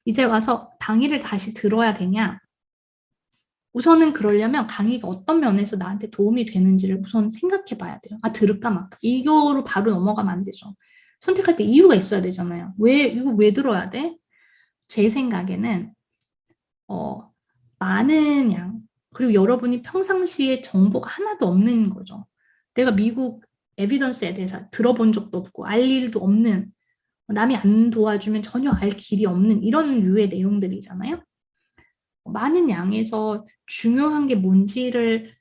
이제 와서 강의를 다시 들어야 되냐? 우선은 그러려면 강의가 어떤 면에서 나한테 도움이 되는지를 우선 생각해 봐야 돼요. 아, 들을까 말까. 이거로 바로 넘어가면 안 되죠. 선택할 때 이유가 있어야 되잖아요. 이거 왜 들어야 돼? 제 생각에는, 어, 많은 양, 그리고 여러분이 평상시에 정보가 하나도 없는 거죠. 내가 미국 에비던스에 대해서 들어본 적도 없고, 알 일도 없는, 남이 안 도와주면 전혀 알 길이 없는 이런 류의 내용들이잖아요. 많은 양에서 중요한 게 뭔지를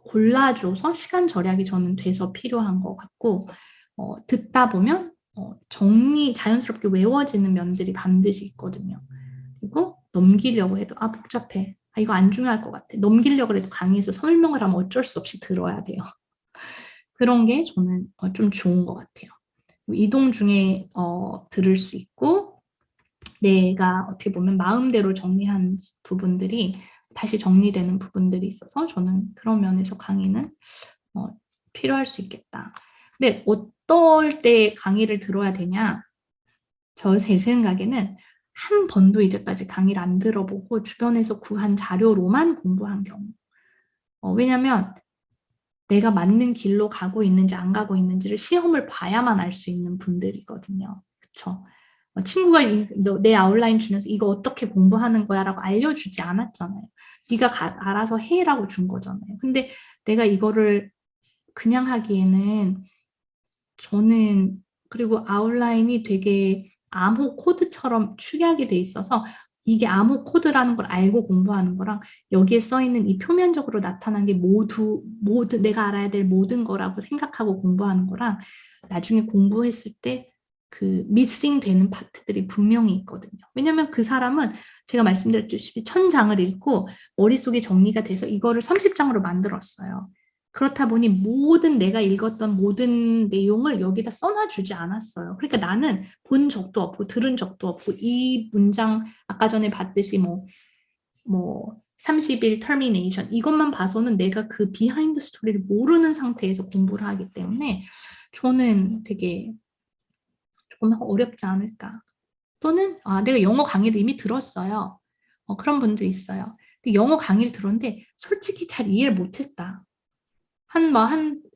골라줘서 시간 절약이 저는 돼서 필요한 것 같고, 듣다 보면 자연스럽게 외워지는 면들이 반드시 있거든요. 그리고 넘기려고 해도 복잡해. 이거 안 중요할 것 같아. 넘기려고 해도 강의에서 설명을 하면 어쩔 수 없이 들어야 돼요. 그런 게 저는 좀 좋은 것 같아요. 이동 중에 들을 수 있고, 내가 어떻게 보면 마음대로 정리한 부분들이 다시 정리되는 부분들이 있어서 저는 그런 면에서 강의는 필요할 수 있겠다. 근데 어떨 때 강의를 들어야 되냐? 제 생각에는 한 번도 이제까지 강의를 안 들어보고 주변에서 구한 자료로만 공부한 경우. 왜냐면 내가 맞는 길로 가고 있는지 안 가고 있는지를 시험을 봐야만 알 수 있는 분들이거든요. 그쵸? 친구가 내 아웃라인 주면서 이거 어떻게 공부하는 거야 라고 알려주지 않았잖아요. 네가 알아서 해라고 준 거잖아요. 근데 내가 이거를 그냥 하기에는 저는 그리고 아웃라인이 되게 암호 코드처럼 축약이 돼 있어서 이게 암호 코드라는 걸 알고 공부하는 거랑 여기에 써 있는 이 표면적으로 나타난 게 모두 내가 알아야 될 모든 거라고 생각하고 공부하는 거랑 나중에 공부했을 때 그 미싱 되는 파트들이 분명히 있거든요. 왜냐면 그 사람은 제가 말씀드렸듯이 1000장을 읽고 머릿속에 정리가 돼서 이거를 30장으로 만들었어요. 그렇다 보니 내가 읽었던 모든 내용을 여기다 써놔주지 않았어요. 그러니까 나는 본 적도 없고 들은 적도 없고 이 문장 아까 전에 봤듯이 뭐 30일 터미네이션 이것만 봐서는 내가 그 비하인드 스토리를 모르는 상태에서 공부를 하기 때문에 저는 되게 조금 어렵지 않을까. 또는 내가 영어 강의를 이미 들었어요. 그런 분들이 있어요. 근데 영어 강의를 들었는데 솔직히 잘 이해를 못했다. 한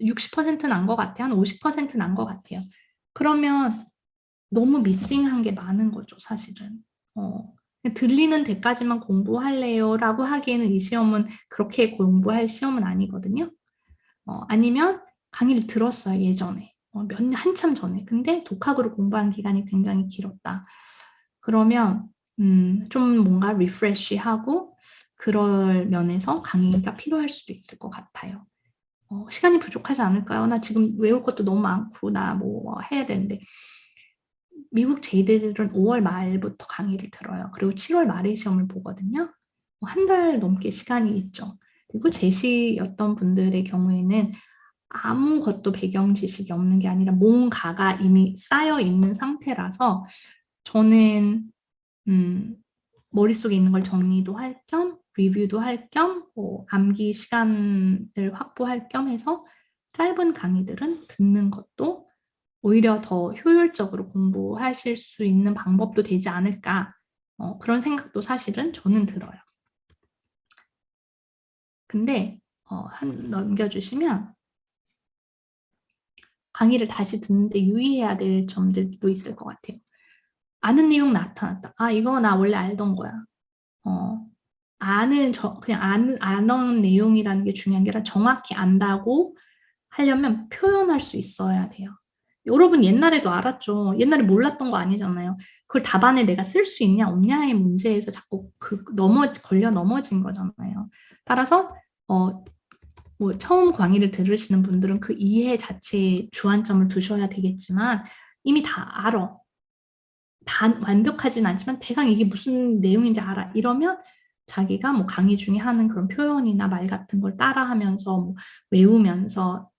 60%는 안 것 같아. 한 50%는 안 것 같아요. 그러면 너무 미싱한 게 많은 거죠, 사실은. 들리는 데까지만 공부할래요? 라고 하기에는 이 시험은 그렇게 공부할 시험은 아니거든요. 아니면 강의를 들었어요, 예전에. 한참 전에. 근데 독학으로 공부한 기간이 굉장히 길었다. 그러면, 좀 뭔가 리프레쉬하고 그럴 면에서 강의가 필요할 수도 있을 것 같아요. 시간이 부족하지 않을까요? 나 지금 외울 것도 너무 많고, 나 뭐 해야 되는데. 미국 제이대들은 5월 말부터 강의를 들어요. 그리고 7월 말에 시험을 보거든요. 한 달 넘게 시간이 있죠. 그리고 제시였던 분들의 경우에는 아무것도 배경 지식이 없는 게 아니라 뭔가가 이미 쌓여 있는 상태라서 저는 음, 머릿속에 있는 걸 정리도 할 겸, 리뷰도 할 겸, 암기 시간을 확보할 겸 해서 짧은 강의들은 듣는 것도 오히려 더 효율적으로 공부하실 수 있는 방법도 되지 않을까. 그런 생각도 사실은 저는 들어요. 근데 넘겨주시면 강의를 다시 듣는데 유의해야 될 점들도 있을 것 같아요. 아는 내용 나타났다. 이거 나 원래 알던 거야. 어, 그냥 아는 내용이라는 게 중요한 게 아니라 정확히 안다고 하려면 표현할 수 있어야 돼요. 여러분 옛날에도 알았죠. 옛날에 몰랐던 거 아니잖아요. 그걸 답안에 내가 쓸 수 있냐 없냐의 문제에서 자꾸 걸려 넘어진 거잖아요. 따라서 뭐 처음 강의를 들으시는 분들은 그 이해 자체에 주안점을 두셔야 되겠지만 이미 다 알아. 다 완벽하진 않지만 대강 이게 무슨 내용인지 알아. 이러면 자기가 뭐 강의 중에 하는 그런 표현이나 말 같은 걸 따라하면서 뭐 외우면서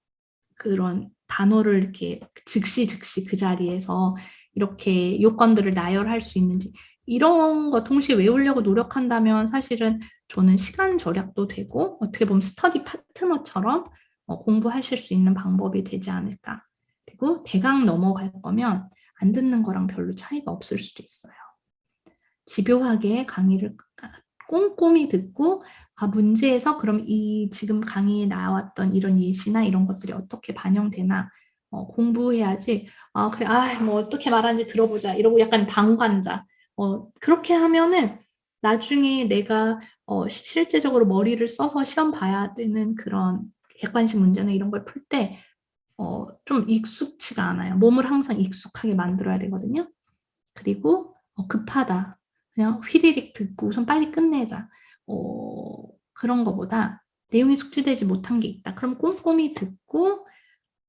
그런 단어를 이렇게 즉시 그 자리에서 이렇게 요건들을 나열할 수 있는지 이런 거 동시에 외우려고 노력한다면 사실은 저는 시간 절약도 되고 어떻게 보면 스터디 파트너처럼 공부하실 수 있는 방법이 되지 않을까. 그리고 대강 넘어갈 거면 안 듣는 거랑 별로 차이가 없을 수도 있어요. 집요하게 강의를 꼼꼼히 듣고 문제에서 그럼 이 지금 강의에 나왔던 이런 예시나 이런 것들이 어떻게 반영되나 공부해야지. 그래, 뭐 어떻게 말하는지 들어보자 이러고 약간 방관자. 그렇게 하면은 나중에 내가 실제적으로 머리를 써서 시험 봐야 되는 그런 객관식 문제나 이런 걸 풀 때 좀 익숙치가 않아요. 몸을 항상 익숙하게 만들어야 되거든요. 그리고 급하다. 그냥 휘리릭 듣고 우선 빨리 끝내자. 그런 거보다 내용이 숙지되지 못한 게 있다. 그럼 꼼꼼히 듣고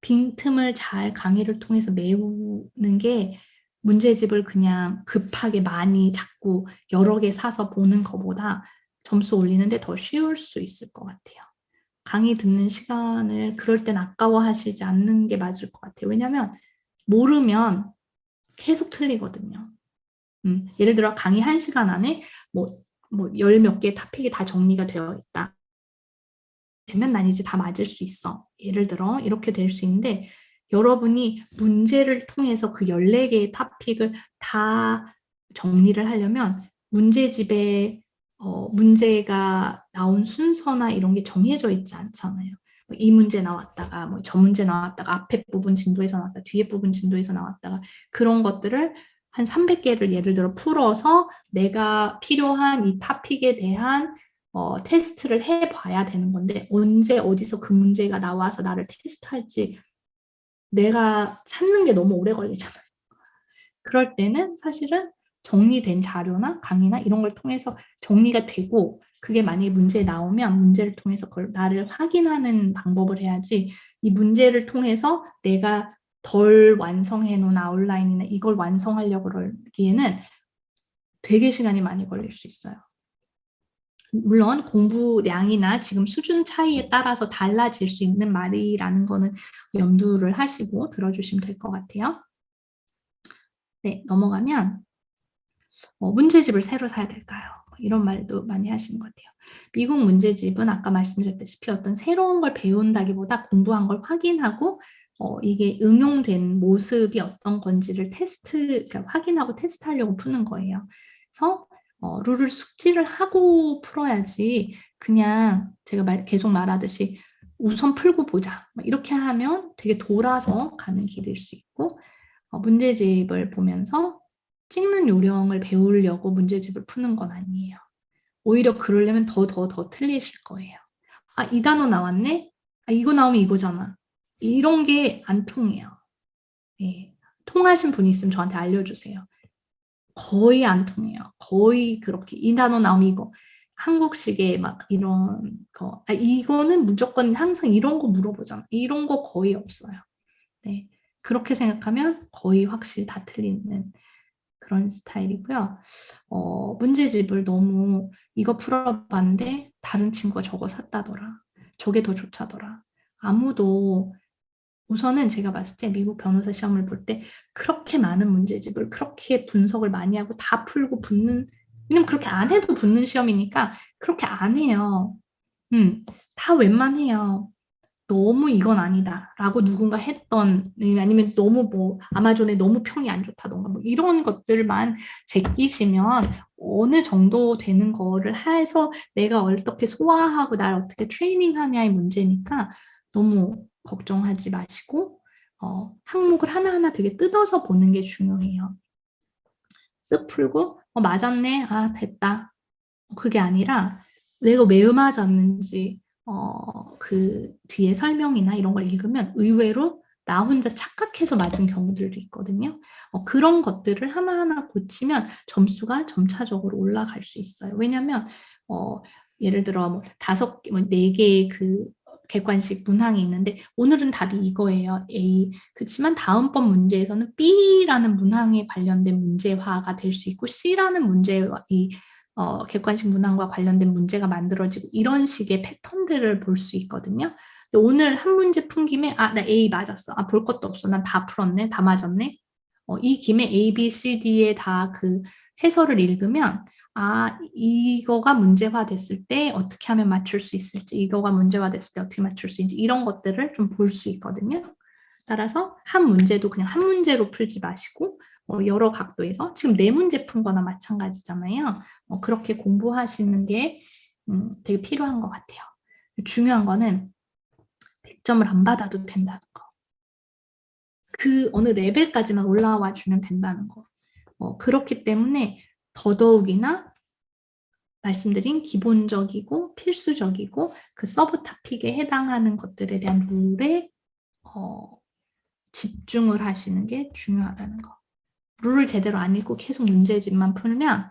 빈틈을 잘 강의를 통해서 메우는 게 문제집을 그냥 급하게 많이 자꾸 여러 개 사서 보는 것보다 점수 올리는데 더 쉬울 수 있을 것 같아요. 강의 듣는 시간을 그럴 땐 아까워하시지 않는 게 맞을 것 같아요. 왜냐하면 모르면 계속 틀리거든요. 예를 들어 강의 1시간 안에 열 몇 개 토픽이 다 정리가 되어 있다. 되면 난 이제 다 맞을 수 있어. 예를 들어 이렇게 될 수 있는데 여러분이 문제를 통해서 그 14개의 토픽을 다 정리를 하려면 문제집에 문제가 나온 순서나 이런 게 정해져 있지 않잖아요. 이 문제 나왔다가 저 문제 나왔다가 앞에 부분 진도에서 나왔다가 뒤에 부분 진도에서 나왔다가 그런 것들을 한 300개를 예를 들어 풀어서 내가 필요한 이 토픽에 대한 테스트를 해봐야 되는 건데 언제 어디서 그 문제가 나와서 나를 테스트할지 내가 찾는 게 너무 오래 걸리잖아요. 그럴 때는 사실은 정리된 자료나 강의나 이런 걸 통해서 정리가 되고 그게 만약에 문제에 나오면 문제를 통해서 그걸 나를 확인하는 방법을 해야지 이 문제를 통해서 내가 덜 완성해 놓은 아웃라인이나 이걸 완성하려고 그러기에는 되게 시간이 많이 걸릴 수 있어요. 물론 공부량이나 지금 수준 차이에 따라서 달라질 수 있는 말이라는 거는 염두를 하시고 들어주시면 될 것 같아요. 네, 넘어가면 문제집을 새로 사야 될까요? 이런 말도 많이 하시는 것 같아요. 미국 문제집은 아까 말씀드렸다시피 어떤 새로운 걸 배운다기보다 공부한 걸 확인하고 이게 응용된 모습이 어떤 건지를 그러니까 확인하고 테스트하려고 푸는 거예요. 그래서 룰을 숙지를 하고 풀어야지 그냥 제가 계속 말하듯이 우선 풀고 보자 이렇게 하면 되게 돌아서 가는 길일 수 있고 문제집을 보면서 찍는 요령을 배우려고 문제집을 푸는 건 아니에요. 오히려 그러려면 더 틀리실 거예요. 이 단어 나왔네? 이거 나오면 이거잖아. 이런 게 안 통해요. 예. 통하신 분이 있으면 저한테 알려주세요. 거의 안 통해요. 거의 그렇게 이 단어 나오면 이거. 한국식의 막 이런 거. 이거는 무조건 항상 이런 거 물어보잖아. 이런 거 거의 없어요. 네. 그렇게 생각하면 거의 확실히 다 틀리는 그런 스타일이고요. 문제집을 너무 이거 풀어봤는데 다른 친구가 저거 샀다더라. 저게 더 좋다더라. 아무도 우선은 제가 봤을 때 미국 변호사 시험을 볼 때 그렇게 많은 문제집을 그렇게 분석을 많이 하고 다 풀고 붙는 왜냐면 그렇게 안 해도 붙는 시험이니까 그렇게 안 해요. 다 웬만해요. 너무 이건 아니다 라고 누군가 했던 아니면 너무 아마존에 너무 평이 안 좋다던가 이런 것들만 제끼시면 어느 정도 되는 거를 해서 내가 어떻게 소화하고 날 어떻게 트레이닝하냐의 문제니까 너무 걱정하지 마시고 항목을 하나하나 되게 뜯어서 보는 게 중요해요. 쓱 풀고 맞았네 됐다 그게 아니라 내가 왜 맞았는지 그 뒤에 설명이나 이런 걸 읽으면 의외로 나 혼자 착각해서 맞은 경우들도 있거든요. 그런 것들을 하나하나 고치면 점수가 점차적으로 올라갈 수 있어요. 왜냐하면 예를 들어 5개, 4개의 그 객관식 문항이 있는데 오늘은 답이 이거예요. A. 그렇지만 다음번 문제에서는 B라는 문항에 관련된 문제화가 될 수 있고 C라는 문제와 객관식 문항과 관련된 문제가 만들어지고 이런 식의 패턴들을 볼 수 있거든요. 근데 오늘 한 문제 푼 김에 나 A 맞았어. 볼 것도 없어. 난 다 풀었네. 다 맞았네. 이 김에 A, B, C, D의 다 그 해설을 읽으면 이거가 문제화 됐을 때 어떻게 하면 맞출 수 있을지 이거가 문제화 됐을 때 어떻게 맞출 수 있는지 이런 것들을 좀 볼 수 있거든요. 따라서 한 문제도 그냥 한 문제로 풀지 마시고 여러 각도에서 지금 4문제 푼 거나 마찬가지잖아요. 그렇게 공부하시는 게 되게 필요한 것 같아요. 중요한 거는 100점을 안 받아도 된다는 거. 그 어느 레벨까지만 올라와 주면 된다는 거. 그렇기 때문에 더더욱이나 말씀드린 기본적이고 필수적이고 그 서브 토픽에 해당하는 것들에 대한 룰에 집중을 하시는 게 중요하다는 거. 룰을 제대로 안 읽고 계속 문제집만 풀면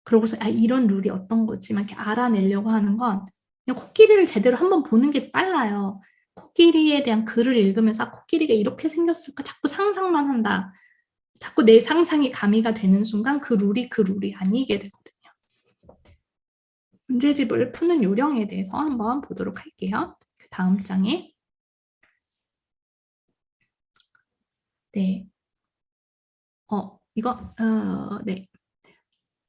그러고서 이런 룰이 어떤 거지 막 이렇게 알아내려고 하는 건 그냥 코끼리를 제대로 한번 보는 게 빨라요. 코끼리에 대한 글을 읽으면서 코끼리가 이렇게 생겼을까 자꾸 상상만 한다. 자꾸 내 상상이 가미가 되는 순간 그 룰이 아니게 되거든요. 문제집을 푸는 요령에 대해서 한번 보도록 할게요. 다음 장에. 네. 네.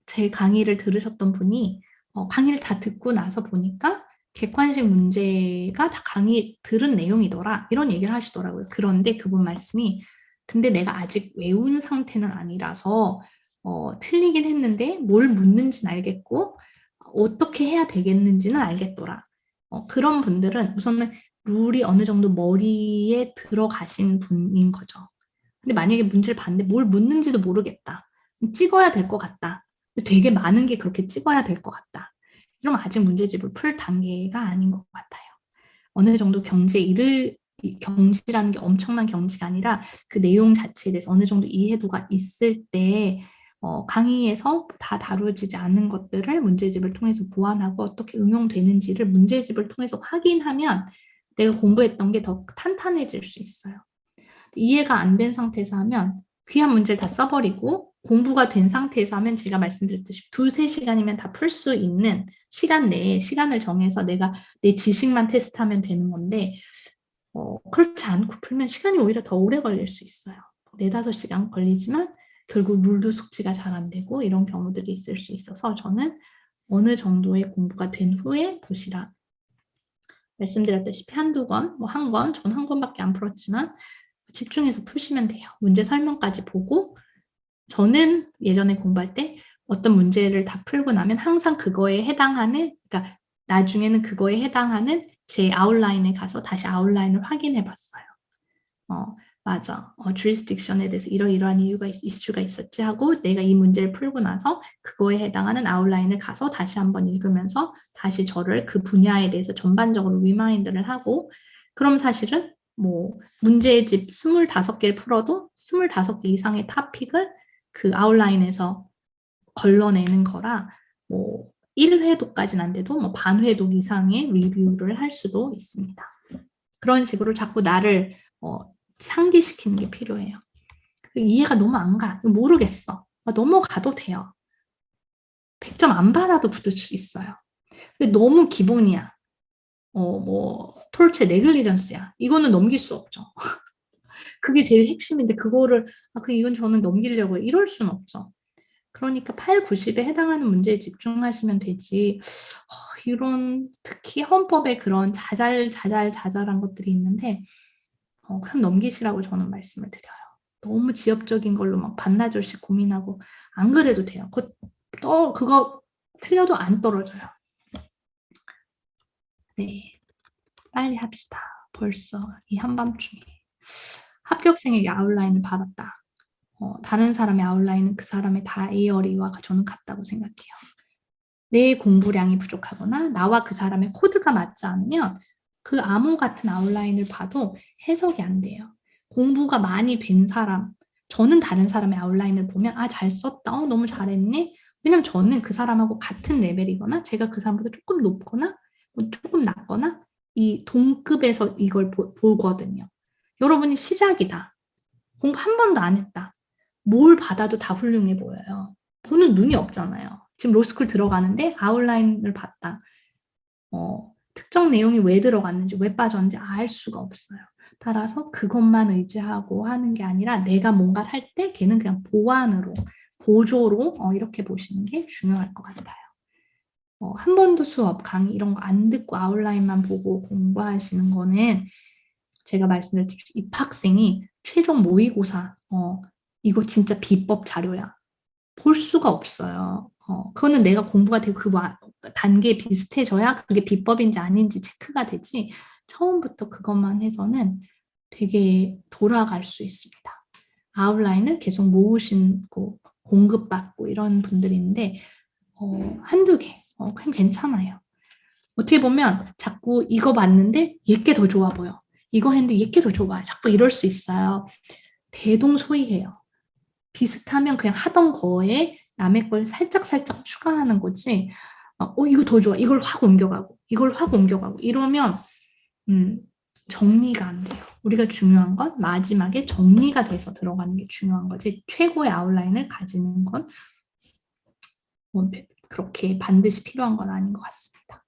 제 강의를 들으셨던 분이 강의를 다 듣고 나서 보니까 객관식 문제가 다 강의 들은 내용이더라. 이런 얘기를 하시더라고요. 그런데 그분 말씀이 근데 내가 아직 외운 상태는 아니라서 틀리긴 했는데 뭘 묻는지는 알겠고 어떻게 해야 되겠는지는 알겠더라. 그런 분들은 우선은 룰이 어느 정도 머리에 들어가신 분인 거죠. 근데 만약에 문제를 봤는데 뭘 묻는지도 모르겠다. 찍어야 될 것 같다. 되게 많은 게 그렇게 찍어야 될 것 같다. 이러면 아직 문제집을 풀 단계가 아닌 것 같아요. 어느 정도 경지라는 게 엄청난 경지가 아니라 그 내용 자체에 대해서 어느 정도 이해도가 있을 때 강의에서 다 다루어지지 않은 것들을 문제집을 통해서 보완하고 어떻게 응용되는지를 문제집을 통해서 확인하면 내가 공부했던 게 더 탄탄해질 수 있어요. 이해가 안 된 상태에서 하면 귀한 문제를 다 써버리고 공부가 된 상태에서 하면 제가 말씀드렸듯이 2~3시간이면 다 풀 수 있는 시간 내에 시간을 정해서 내가 내 지식만 테스트하면 되는 건데 그렇지 않고 풀면 시간이 오히려 더 오래 걸릴 수 있어요. 4~5시간 걸리지만 결국 룰도 숙지가 잘 안 되고 이런 경우들이 있을 수 있어서 저는 어느 정도의 공부가 된 후에 보시라. 말씀드렸다시피 한두 권, 한 권, 전 한 권밖에 안 풀었지만 집중해서 푸시면 돼요. 문제 설명까지 보고 저는 예전에 공부할 때 어떤 문제를 다 풀고 나면 항상 그거에 해당하는 그러니까 나중에는 그거에 해당하는 제 아웃라인에 가서 다시 아웃라인을 확인해 봤어요. 맞아. jurisdiction에 대해서 이러이러한 이슈가 있었지 하고 내가 이 문제를 풀고 나서 그거에 해당하는 아웃라인을 가서 다시 한번 읽으면서 다시 저를 그 분야에 대해서 전반적으로 리마인드를 하고 그럼 사실은 문제집 25개를 풀어도 25개 이상의 토픽을 그 아웃라인에서 걸러내는 거라 1회독까지는 안 돼도 반회독 이상의 리뷰를 할 수도 있습니다. 그런 식으로 자꾸 나를 상기시키는 게 필요해요. 이해가 너무 안 가. 모르겠어. 넘어가도 돼요. 100점 안 받아도 붙을 수 있어요. 근데 너무 기본이야. 톨체 네글리전스야. 이거는 넘길 수 없죠. 그게 제일 핵심인데 그거를 이건 저는 넘기려고 이럴 수는 없죠. 그러니까 8, 90에 해당하는 문제에 집중하시면 되지. 이런 특히 헌법에 그런 자잘한 것들이 있는데 그냥 넘기시라고 저는 말씀을 드려요. 너무 지엽적인 걸로 막 반나절씩 고민하고 안 그래도 돼요. 그거 틀려도 안 떨어져요. 네, 빨리 합시다. 벌써 이 한밤중에. 합격생에게 아웃라인을 받았다. 다른 사람의 아웃라인은 그 사람의 다이어리와 저는 같다고 생각해요. 내 공부량이 부족하거나 나와 그 사람의 코드가 맞지 않으면 그 암호 같은 아웃라인을 봐도 해석이 안 돼요. 공부가 많이 된 사람, 저는 다른 사람의 아웃라인을 보면 잘 썼다, 너무 잘했네. 왜냐면 저는 그 사람하고 같은 레벨이거나 제가 그 사람보다 조금 높거나 조금 낮거나 이 동급에서 이걸 보거든요. 여러분이 시작이다. 공부 한 번도 안 했다. 뭘 받아도 다 훌륭해 보여요. 보는 눈이 없잖아요. 지금 로스쿨 들어가는데 아웃라인을 봤다. 특정 내용이 왜 들어갔는지 왜 빠졌는지 알 수가 없어요. 따라서 그것만 의지하고 하는 게 아니라 내가 뭔가를 할 때 걔는 그냥 보완으로 보조로 이렇게 보시는 게 중요할 것 같아요. 한 번도 수업, 강의 이런 거 안 듣고 아웃라인만 보고 공부하시는 거는 제가 말씀드렸듯이 입학생이 최종 모의고사 이거 진짜 비법 자료야. 볼 수가 없어요. 그거는 내가 공부가 되고 그 단계 비슷해져야 그게 비법인지 아닌지 체크가 되지. 처음부터 그것만 해서는 되게 돌아갈 수 있습니다. 아웃라인을 계속 모으시고 공급받고 이런 분들인데 한두 개 그냥 괜찮아요. 어떻게 보면 자꾸 이거 봤는데 얘게 더 좋아 보여. 이거 했는데 얘게 더 좋아요. 자꾸 이럴 수 있어요. 대동소이해요. 비슷하면 그냥 하던 거에 남의 걸 살짝살짝 추가하는 거지. 이거 더 좋아. 이걸 확 옮겨가고 이걸 확 옮겨가고 이러면 정리가 안 돼요. 우리가 중요한 건 마지막에 정리가 돼서 들어가는 게 중요한 거지. 최고의 아웃라인을 가지는 건 뭐 그렇게 반드시 필요한 건 아닌 것 같습니다.